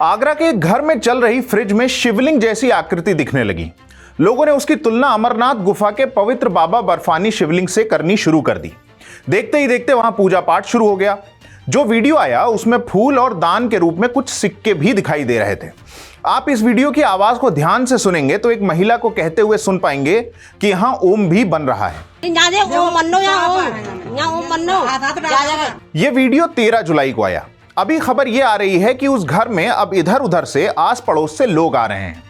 आगरा के एक घर में चल रही फ्रिज में शिवलिंग जैसी आकृति दिखने लगी। लोगों ने उसकी तुलना अमरनाथ गुफा के पवित्र बाबा बर्फानी शिवलिंग से करनी शुरू कर दी। देखते ही देखते वहां पूजा पाठ शुरू हो गया। जो वीडियो आया उसमें फूल और दान के रूप में कुछ सिक्के भी दिखाई दे रहे थे। आप इस वीडियो की आवाज को ध्यान से सुनेंगे तो एक महिला को कहते हुए सुन पाएंगे कि यहाँ ओम भी बन रहा है। ये वीडियो 13 जुलाई को आया। अभी खबर ये आ रही है कि उस घर में अब इधर उधर से आस पड़ोस से लोग आ रहे हैं।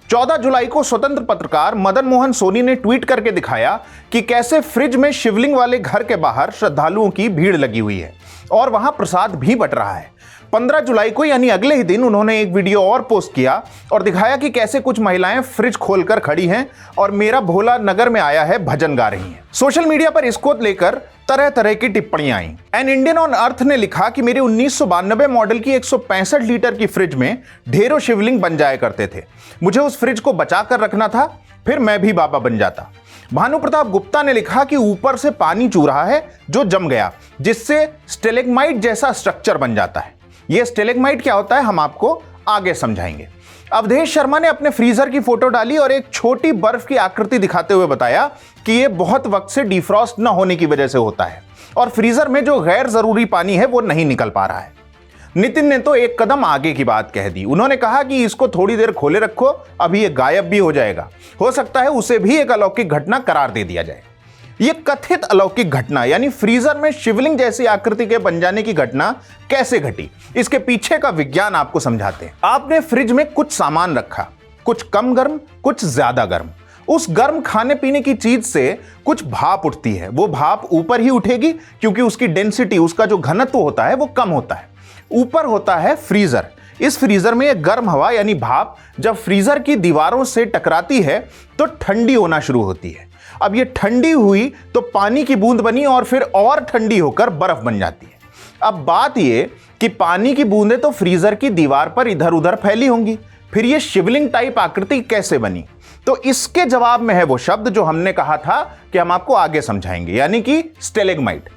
14 जुलाई को स्वतंत्र पत्रकार मदन मोहन सोनी ने ट्वीट करके दिखाया कि कैसे फ्रिज में शिवलिंग वाले घर के बाहर श्रद्धालुओं की भीड़ लगी हुई है और वहां प्रसाद भी बट रहा है। 15 जुलाई को यानी अगले ही दिन उन्होंने एक वीडियो और पोस्ट किया और दिखाया कि कैसे कुछ महिलाएं फ्रिज खोलकर खड़ी हैं और मेरा भोला नगर में आया है भजन गा रही हैं। सोशल मीडिया पर इसको लेकर तरह तरह की टिप्पणियां आई। एन इंडियन ऑन अर्थ ने लिखा कि मेरे 1992 मॉडल की 165 लीटर की फ्रिज में ढेरों शिवलिंग बन जाया करते थे। मुझे उस फ्रिज को बचा कर रखना था, फिर मैं भी बाबा बन जाता। भानु प्रताप गुप्ता ने लिखा कि ऊपर से पानी चू रहा है जो जम गया, जिससे स्टेलेग्माइट जैसा स्ट्रक्चर बन जाता है। यह स्टेलेग्माइट क्या होता है हम आपको आगे समझाएंगे। अवधेश शर्मा ने अपने फ्रीजर की फोटो डाली और एक छोटी बर्फ की आकृति दिखाते हुए बताया कि यह बहुत वक्त से डिफ्रॉस्ट न होने की वजह से होता है और फ्रीजर में जो गैर जरूरी पानी है वो नहीं निकल पा रहा है। नितिन ने तो एक कदम आगे की बात कह दी। उन्होंने कहा कि इसको थोड़ी देर खोले रखो, अभी ये गायब भी हो जाएगा। हो सकता है उसे भी एक अलौकिक घटना करार दे दिया जाए। यह कथित अलौकिक घटना यानी फ्रीजर में शिवलिंग जैसी आकृति के बन जाने की घटना कैसे घटी, इसके पीछे का विज्ञान आपको समझाते हैं। आपने फ्रिज में कुछ सामान रखा, कुछ कम गर्म, कुछ ज्यादा गर्म। उस गर्म खाने पीने की चीज से कुछ भाप उठती है। वो भाप ऊपर ही उठेगी क्योंकि उसकी डेंसिटी, उसका जो घनत्व होता है वो कम होता है। ऊपर होता है फ्रीजर। इस फ्रीजर में एक गर्म हवा यानी भाप जब फ्रीजर की दीवारों से टकराती है तो ठंडी होना शुरू होती है। अब ये ठंडी हुई तो पानी की बूंद बनी और फिर और ठंडी होकर बर्फ बन जाती है। अब बात ये कि पानी की बूंदें तो फ्रीजर की दीवार पर इधर उधर फैली होंगी, फिर ये शिवलिंग टाइप आकृति कैसे बनी? तो इसके जवाब में है वो शब्द जो हमने कहा था कि हम आपको आगे समझाएंगे, यानी कि स्टेलेग्माइट।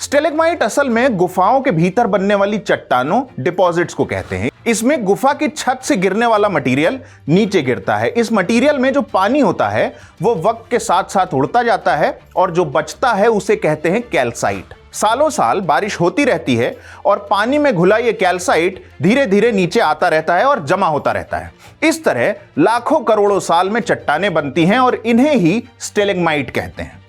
स्टेलेग्माइट असल में गुफाओं के भीतर बनने वाली चट्टानों, डिपॉजिट्स को कहते हैं। इसमें गुफा की छत से गिरने वाला मटेरियल नीचे गिरता है। इस मटेरियल में जो पानी होता है वो वक्त के साथ साथ उड़ता जाता है और जो बचता है उसे कहते हैं कैल्साइट। सालों साल बारिश होती रहती है और पानी में घुला ये कैल्साइट धीरे धीरे नीचे आता रहता है और जमा होता रहता है। इस तरह लाखों करोड़ों साल में चट्टानें बनती हैं और इन्हें ही स्टेलेग्माइट कहते हैं।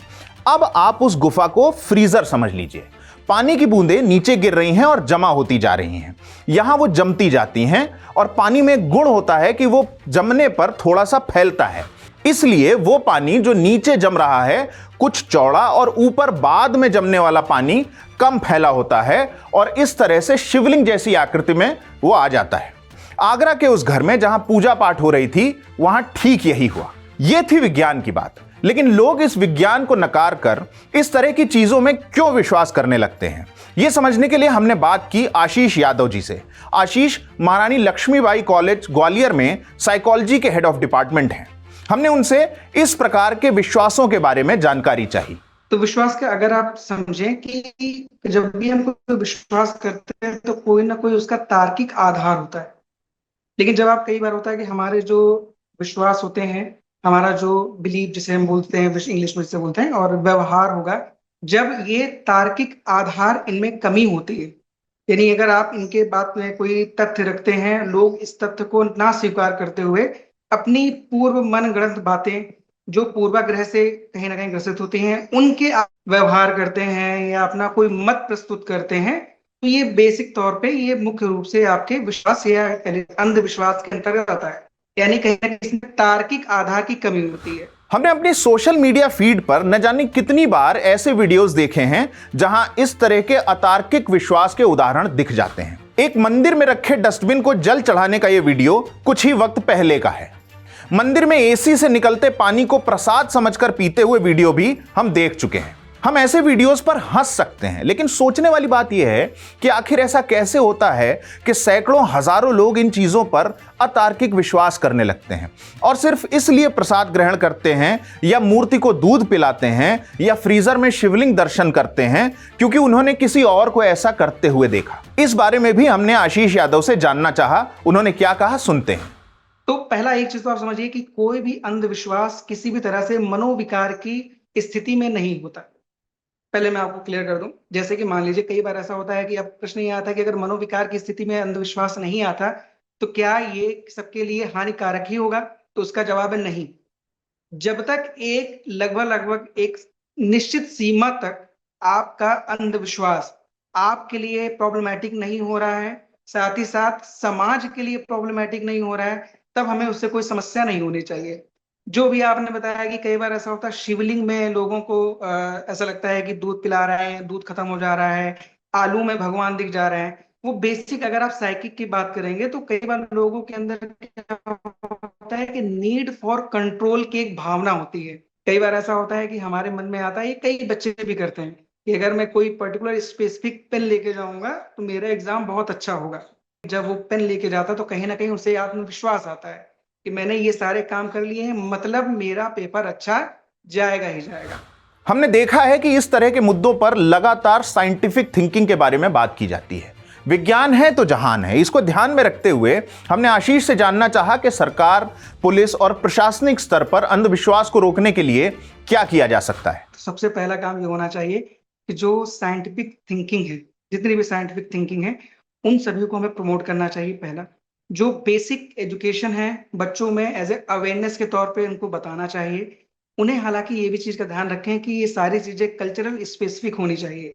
अब आप उस गुफा को फ्रीजर समझ लीजिए। पानी की बूंदें नीचे गिर रही हैं और जमा होती जा रही हैं। यहां वो जमती जाती हैं और पानी में गुण होता है कि वो जमने पर थोड़ा सा फैलता है। इसलिए वो पानी जो नीचे जम रहा है कुछ चौड़ा और ऊपर बाद में जमने वाला पानी कम फैला होता है और इस तरह से शिवलिंग जैसी आकृति में वो आ जाता है। आगरा के उस घर में जहां पूजा पाठ हो रही थी वहां ठीक यही हुआ। यह थी विज्ञान की बात। लेकिन लोग इस विज्ञान को नकार कर इस तरह की चीजों में क्यों विश्वास करने लगते हैं, यह समझने के लिए हमने बात की आशीष यादव जी से। आशीष महारानी लक्ष्मीबाई कॉलेज ग्वालियर में साइकोलॉजी के हेड ऑफ डिपार्टमेंट हैं। हमने उनसे इस प्रकार के विश्वासों के बारे में जानकारी चाहिए। तो विश्वास का अगर आप समझें कि जब भी हम कोई विश्वास करते हैं तो कोई ना कोई उसका तार्किक आधार होता है। लेकिन जब आप कई बार होता है कि हमारे जो विश्वास होते हैं, हमारा जो बिलीव जिसे हम बोलते हैं, इंग्लिश में जिसे बोलते हैं, और व्यवहार होगा, जब ये तार्किक आधार इनमें कमी होती है, यानी अगर आप इनके बात में कोई तथ्य रखते हैं, लोग इस तथ्य को ना स्वीकार करते हुए अपनी पूर्व मन गढ़ंत बातें जो पूर्वाग्रह से कहीं ना कहीं ग्रसित होती हैं उनके व्यवहार करते हैं या अपना कोई मत प्रस्तुत करते हैं, तो ये बेसिक तौर पे ये मुख्य रूप से आपके विश्वास या अंधविश्वास के अंतर्गत आता है, यानी कहीं ना कहीं तार्किक आधार की कमी होती है। हमने अपनी सोशल मीडिया फीड पर न जाने कितनी बार ऐसे वीडियोस देखे हैं जहां इस तरह के अतार्किक विश्वास के उदाहरण दिख जाते हैं। एक मंदिर में रखे डस्टबिन को जल चढ़ाने का यह वीडियो कुछ ही वक्त पहले का है। मंदिर में एसी से निकलते पानी को प्रसाद समझकर पीते हुए वीडियो भी हम देख चुके हैं। हम ऐसे वीडियोस पर हंस सकते हैं, लेकिन सोचने वाली बात यह है कि आखिर ऐसा कैसे होता है कि सैकड़ों हजारों लोग इन चीजों पर अतार्किक विश्वास करने लगते हैं और सिर्फ इसलिए प्रसाद ग्रहण करते हैं या मूर्ति को दूध पिलाते हैं या फ्रीजर में शिवलिंग दर्शन करते हैं क्योंकि उन्होंने किसी और को ऐसा करते हुए देखा। इस बारे में भी हमने आशीष यादव से जानना चाहा, उन्होंने क्या कहा, सुनते हैं। तो पहला एक चीज तो आप समझिए कि कोई भी अंधविश्वास किसी भी तरह से मनोविकार की स्थिति में नहीं होता। पहले मैं आपको क्लियर कर दूं, जैसे कि मान लीजिए कई बार ऐसा होता है कि अब प्रश्न ये आता है कि अगर मनोविकार की स्थिति में अंधविश्वास नहीं आता तो क्या ये सबके लिए हानिकारक ही होगा? तो उसका जवाब है नहीं। जब तक एक लगभग एक निश्चित सीमा तक आपका अंधविश्वास आपके लिए प्रॉब्लमैटिक नहीं हो रहा है, साथ ही साथ समाज के लिए प्रॉब्लमैटिक नहीं हो रहा है, तब हमें उससे कोई समस्या नहीं होनी चाहिए। जो भी आपने बताया कि कई बार ऐसा होता है शिवलिंग में लोगों को ऐसा लगता है कि दूध पिला रहे हैं, दूध खत्म हो जा रहा है, आलू में भगवान दिख जा रहे हैं। वो बेसिक अगर आप साइकिक की बात करेंगे तो कई बार लोगों के अंदर क्या होता है कि नीड फॉर कंट्रोल की एक भावना होती है। कई बार ऐसा होता है कि हमारे मन में आता है, ये कई बच्चे भी करते हैं, कि अगर मैं कोई पर्टिकुलर स्पेसिफिक पेन लेके जाऊंगा तो मेरा एग्जाम बहुत अच्छा होगा। जब वो पेन लेके जाता तो कहीं ना कहीं उसे आत्मविश्वास आता है कि मैंने ये सारे काम कर लिए हैं, मतलब मेरा पेपर अच्छा जाएगा ही जाएगा। हमने देखा है कि इस तरह के मुद्दों पर लगातार साइंटिफिक थिंकिंग के बारे में बात की जाती है। विज्ञान है तो जहान है, इसको ध्यान में रखते हुए हमने आशीष से जानना चाहा कि सरकार, पुलिस और प्रशासनिक स्तर पर अंधविश्वास को रोकने के लिए क्या किया जा सकता है। तो सबसे पहला काम ये होना चाहिए कि जो साइंटिफिक थिंकिंग है, जितनी भी साइंटिफिक थिंकिंग है, उन सभी को हमें प्रमोट करना चाहिए। पहला जो बेसिक एजुकेशन है बच्चों में एज ए अवेयरनेस के तौर पे उनको बताना चाहिए उन्हें। हालांकि ये भी चीज का ध्यान रखें कि ये सारी चीजें कल्चरल स्पेसिफिक होनी चाहिए।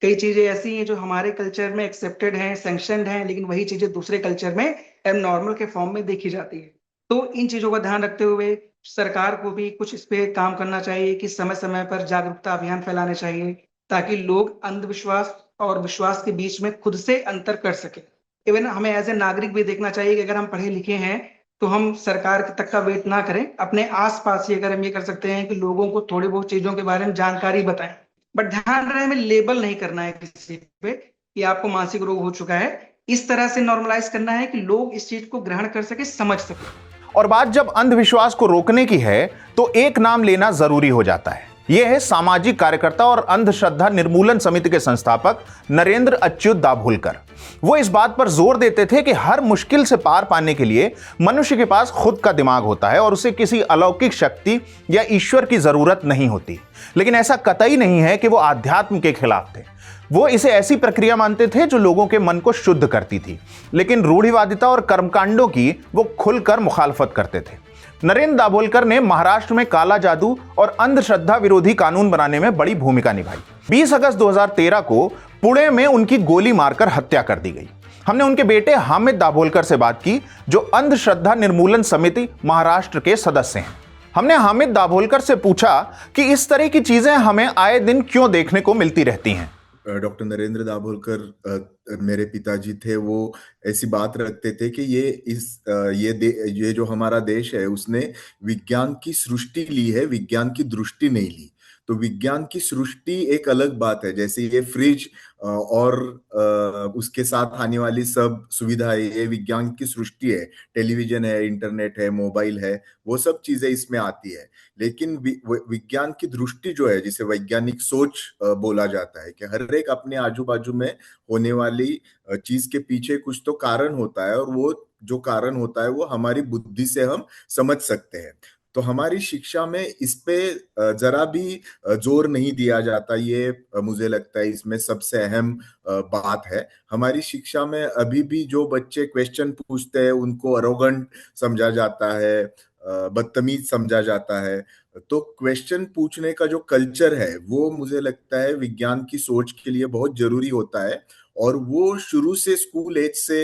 कई चीजें ऐसी हैं जो हमारे कल्चर में एक्सेप्टेड हैं, सैंक्शनड हैं, लेकिन वही चीजें दूसरे कल्चर में एबनॉर्मल के फॉर्म में देखी जाती है। तो इन चीजों का ध्यान रखते हुए सरकार को भी कुछ इस पे काम करना चाहिए कि समय समय पर जागरूकता अभियान फैलाने चाहिए ताकि लोग अंधविश्वास और विश्वास के बीच में खुद से अंतर कर सके। इवन हमें एज ए नागरिक भी देखना चाहिए कि अगर हम पढ़े लिखे हैं तो हम सरकार तक का वेट ना करें, अपने आसपास ही अगर हम ये कर सकते हैं कि लोगों को थोड़ी बहुत चीजों के बारे में जानकारी बताएं। बट ध्यान रहे हमें लेबल नहीं करना है किसी पे कि आपको मानसिक रोग हो चुका है। इस तरह से नॉर्मलाइज करना है कि लोग इस चीज को ग्रहण कर सके, समझ सके। और बात जब अंधविश्वास को रोकने की है तो एक नाम लेना जरूरी हो जाता है। यह है सामाजिक कार्यकर्ता और अंधश्रद्धा निर्मूलन समिति के संस्थापक नरेंद्र अच्युत दाभोलकर। वो इस बात पर जोर देते थे कि हर मुश्किल से पार पाने के लिए मनुष्य के पास खुद का दिमाग होता है और उसे किसी अलौकिक शक्ति या ईश्वर की जरूरत नहीं होती। लेकिन ऐसा कतई नहीं है कि वो आध्यात्म के खिलाफ थे। वो इसे ऐसी प्रक्रिया मानते थे जो लोगों के मन को शुद्ध करती थी, लेकिन रूढ़िवादिता और कर्मकांडों की वो खुलकर मुखालफत करते थे। नरेंद्र दाभोलकर ने महाराष्ट्र में काला जादू और अंधश्रद्धा विरोधी कानून बनाने में बड़ी भूमिका निभाई। 20 अगस्त 2013 को पुणे में उनकी गोली मारकर हत्या कर दी गई। हमने उनके बेटे हामिद दाभोलकर से बात की जो अंधश्रद्धा निर्मूलन समिति महाराष्ट्र के सदस्य हैं। हमने हामिद दाभोलकर से पूछा कि इस तरह की चीजें हमें आए दिन क्यों देखने को मिलती रहती हैं। डॉक्टर नरेंद्र दाभोलकर मेरे पिताजी थे। वो ऐसी बात रखते थे कि ये जो हमारा देश है उसने विज्ञान की सृष्टि ली है, विज्ञान की दृष्टि नहीं ली। तो विज्ञान की सृष्टि एक अलग बात है, जैसे ये फ्रिज और उसके साथ आने वाली सब सुविधाएं ये विज्ञान की सृष्टि है। टेलीविजन है, इंटरनेट है, मोबाइल है, वो सब चीजें इसमें आती है। लेकिन विज्ञान की दृष्टि जो है, जिसे वैज्ञानिक सोच बोला जाता है, कि हर एक अपने आजू बाजू में होने वाली चीज के पीछे कुछ तो कारण होता है और वो जो कारण होता है वो हमारी बुद्धि से हम समझ सकते हैं। तो हमारी शिक्षा में इस पे जरा भी जोर नहीं दिया जाता। ये मुझे लगता है इसमें सबसे अहम बात है। हमारी शिक्षा में अभी भी जो बच्चे क्वेश्चन पूछते हैं उनको अरोगंट समझा जाता है, बदतमीज समझा जाता है। तो क्वेश्चन पूछने का जो कल्चर है वो मुझे लगता है विज्ञान की सोच के लिए बहुत जरूरी होता है और वो शुरू से स्कूल एज से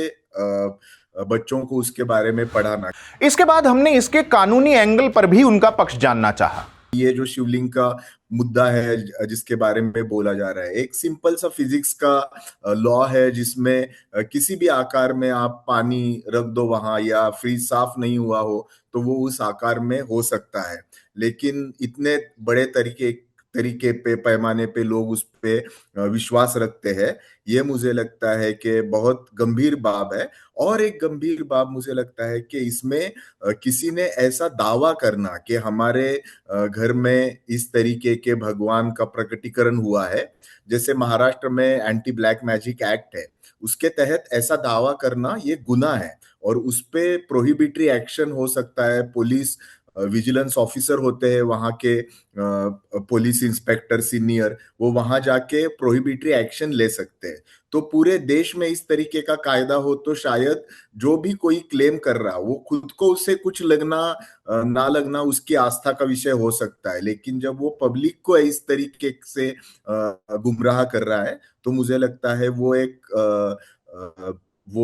बच्चों को उसके बारे में पढ़ाना। इसके बाद हमने इसके कानूनी एंगल पर भी उनका पक्ष जानना चाहा। ये जो शिवलिंग का मुद्दा है जिसके बारे में बोला जा रहा है, एक सिंपल सा फिजिक्स का लॉ है जिसमें किसी भी आकार में आप पानी रख दो वहां या फ्रिज साफ नहीं हुआ हो तो वो उस आकार में हो सकता है। लेकिन इतने बड़े तरीके पे पैमाने पे लोग उस पे विश्वास रखते हैं, ये मुझे लगता है कि बहुत गंभीर बात है। और एक गंभीर बात मुझे लगता है कि इसमें किसी ने ऐसा दावा करना कि हमारे घर में इस तरीके के भगवान का प्रकटीकरण हुआ है, जैसे महाराष्ट्र में एंटी ब्लैक मैजिक एक्ट है, उसके तहत ऐसा दावा करना ये गुनाह है और उस पे प्रोहिबिटरी एक्शन हो सकता है। पुलिस विजिलेंस ऑफिसर होते हैं वहां के, पुलिस इंस्पेक्टर सीनियर, वो वहां जाके प्रोहिबिटरी एक्शन ले सकते हैं। तो पूरे देश में इस तरीके का कायदा हो तो शायद जो भी कोई क्लेम कर रहा वो खुद को उससे कुछ लगना ना लगना उसकी आस्था का विषय हो सकता है, लेकिन जब वो पब्लिक को इस तरीके से गुमराह कर रहा है तो मुझे लगता है वो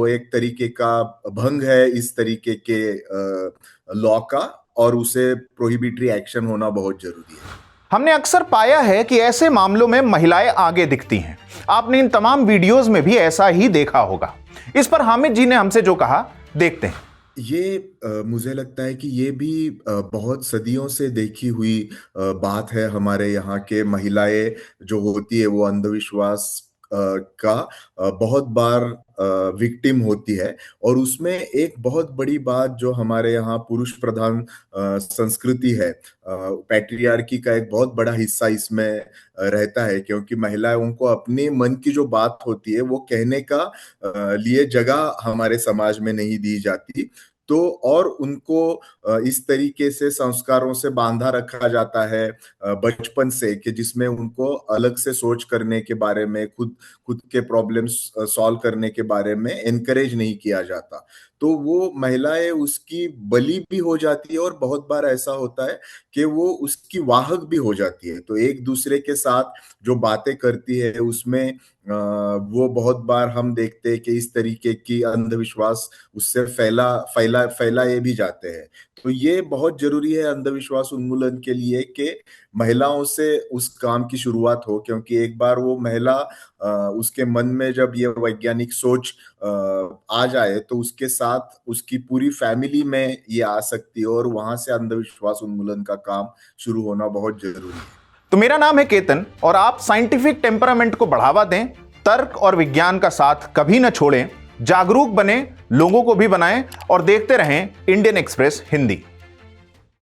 एक तरीके का भंग है इस तरीके के लॉ का, और उसे प्रोहिबिटरी एक्शन होना बहुत जरूरी है। हमने अक्सर पाया है कि ऐसे मामलों में महिलाएं आगे दिखती हैं। आपने इन तमाम वीडियोस में भी ऐसा ही देखा होगा। इस पर हामिद जी ने हमसे जो कहा, देखते हैं। ये मुझे लगता है कि ये भी बहुत सदियों से देखी हुई बात है। हमारे यहाँ के महिलाएं जो होती है वो अंधविश्वास का बहुत बार विक्टिम होती है, और उसमें एक बहुत बड़ी बात जो हमारे यहाँ पुरुष प्रधान संस्कृति है, पैट्रियार्की का एक बहुत बड़ा हिस्सा इसमें रहता है, क्योंकि महिलाओं को अपने मन की जो बात होती है वो कहने का लिए जगह हमारे समाज में नहीं दी जाती। तो और उनको इस तरीके से संस्कारों से बांधा रखा जाता है बचपन से, कि जिसमें उनको अलग से सोच करने के बारे में, खुद के प्रॉब्लम्स सॉल्व करने के बारे में एनकरेज नहीं किया जाता। तो वो महिलाएं उसकी बलि भी हो जाती है, और बहुत बार ऐसा होता है कि वो उसकी वाहक भी हो जाती है। तो एक दूसरे के साथ जो बातें करती है उसमें वो बहुत बार हम देखते हैं कि इस तरीके की अंधविश्वास उससे फैलाए भी जाते हैं। तो ये बहुत जरूरी है अंधविश्वास उन्मूलन के लिए कि महिलाओं से उस काम की शुरुआत हो, क्योंकि एक बार वो महिला उसके मन में जब ये वैज्ञानिक सोच आ जाए तो उसके साथ उसकी पूरी फैमिली में ये आ सकती है, और वहां से अंधविश्वास उन्मूलन का काम शुरू होना बहुत जरूरी है। तो मेरा नाम है केतन, और आप साइंटिफिक टेम्परामेंट को बढ़ावा दें, तर्क और विज्ञान का साथ कभी न छोड़ें, जागरूक बने, लोगों को भी बनाएं, और देखते रहें इंडियन एक्सप्रेस हिंदी।